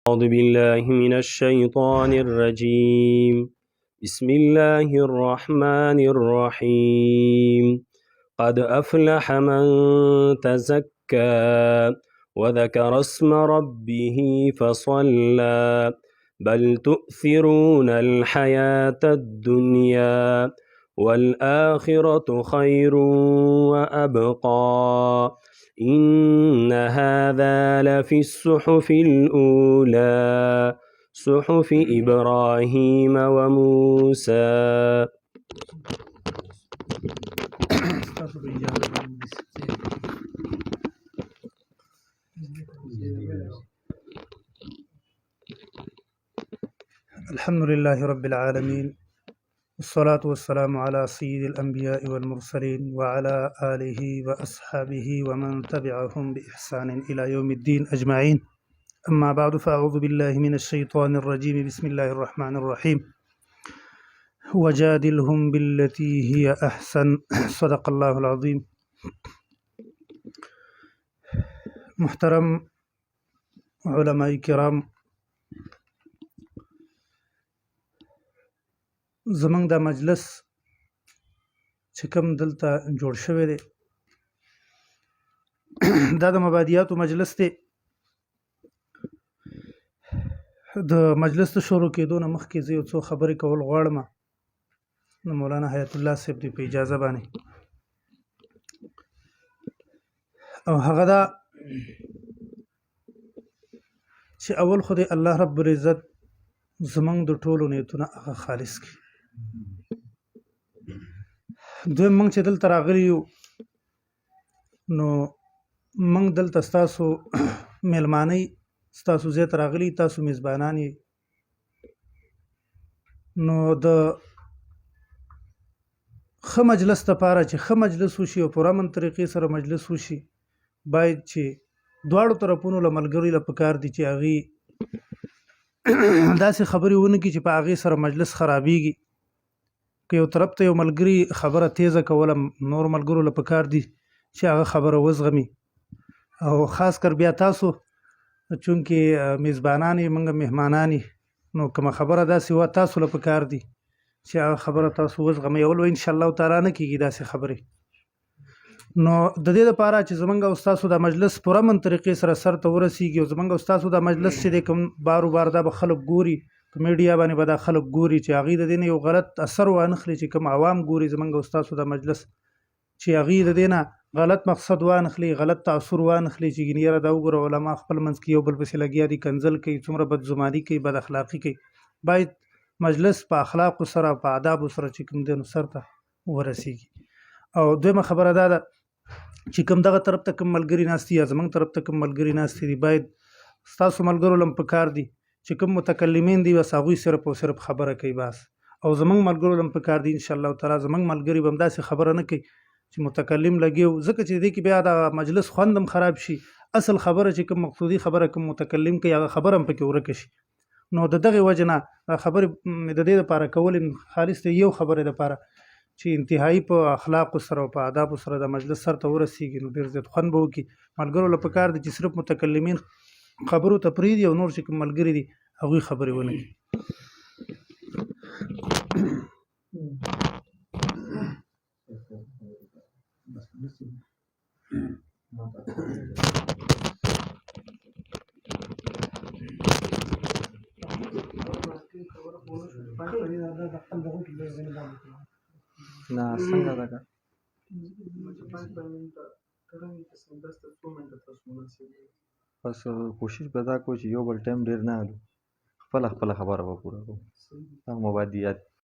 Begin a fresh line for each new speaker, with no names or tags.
أعوذ بالله من الشيطان الرجيم. بسم الله الرحمن الرحيم. قد أفلح من تزكى وذكر اسم ربه فصلى بل تؤثرون الحياة الدنيا والآخرة خير وأبقى إن هذا لفي الصحف الأولى صحف إبراهيم وموسى.
الحمد لله رب العالمين، والصلاة والسلام على سيد الأنبياء والمرسلين وعلى آله وأصحابه ومن تبعهم بإحسان إلى يوم الدين أجمعين. أما بعد، فأعوذ بالله من الشيطان الرجيم. بسم الله الرحمن الرحيم. وجادلهم بالتي هي أحسن. صدق الله العظيم. محترم علماء کرام، زمنګ دا مجلس چې کوم دلته جوړ شوی دی دا د مبادیاتو مجلس دی. د مجلس ته شروع کېدو نه مخکې زه یو څو خبرې کول غواړم د مولانا حیات الله صاحب دی په اجازه باندې، او هغه دا چې اول خو دې الله رب العزت زمنګ د ټولو نیتونه هغه خالص کړي. دوی موږ چې دلته راغلي یو نو موږ دلته ستاسو میلمانۍ ستاسو ځای ته راغلي، تاسو میزبانان یې. نو د ښه مجلس دپاره چې ښه مجلس وشي او په امن طریقې سره مجلس وشي، باید چې دواړو طرفونو له ملګرو له پکار دي چې هغې داسې خبرې ونه کړي چې په هغې سره مجلس خرابېږي. که یو طرف ته یو ملګري خبره تیزه کوله، نور ملګرو له پکار دي چې هغه خبره وزغمي. او خاص کر بیا تاسو چونکې میزبانان یې، موږ مهمانان یې، نو کومه خبره داسې وه تاسو له پکار دي چې هغه خبره تاسو وزغمئ. اول به انشاءالله تعالی نه کېږي داسې خبرې. نو د دې لپاره چې زمونږ او ستاسو د مجلس پوره من طریقې سره سر ته ورسیږي، او زمونږ او ستاسو د مجلس چې دی کوم بارو بار دا به خلک ګوري، په میډیا باندې به دا خلک ګوري چې هغوی د دې نه یو غلط اثر وانخلي، چې کوم عوام ګوري زمونږ او ستاسو د مجلس، چې هغوی د دې نه غلط مقصد وانخلي، غلط تاثر وانخلي چې ګینې یاره دا وګوره علما خپل منځ کې یو بل پسې لګیا دي، کنځل کوي، څومره بدزماني کوي، بد اخلاقي کوي. باید مجلس په اخلاقو سره په آدابو سره چې کوم دی نو سر ته ورسیږي. او دویمه خبره دا ده چې کوم دغه طرف ته کوم ملګري ناست دي یا زمونږ طرف ته کوم ملګري ناست دي، باید ستاسو ملګرو لم پکار دي چې کوم متکلمین دي بس هغوی صرف او صرف خبره کوي بس، او زمونږ ملګرو لم پکار دي انشاءالله تعالی زمونږ ملګري به هم داسې خبره نه کوي چې متکلم لګیو، ځکه چې دې کې بیا د مجلس خوند هم خراب شي. اصل خبره چې کوم مقصودي خبره کوم متکلم کوي هغه خبره هم پکې ورکه شي. نو د دغې وجه نه خبرې د دې لپاره کول خالص د یو خبرې لپاره چې انتهایی په اخلاقو سره او په آدابو سره د مجلس سر ته ورسیږي، نو ډېر زیات خوند به وکړي. ملګرو له پکار دي چې صرف متکلمین خبرو ته پرېږدي او نور چې کوم ملګري دي هغوی خبرې ونه کړي.
نه څنګه ده که بس کوشش به دا کوو چې یو بل ټایم ډېر نه هلو، خپله خبره به پوره کوو. دا مبادیات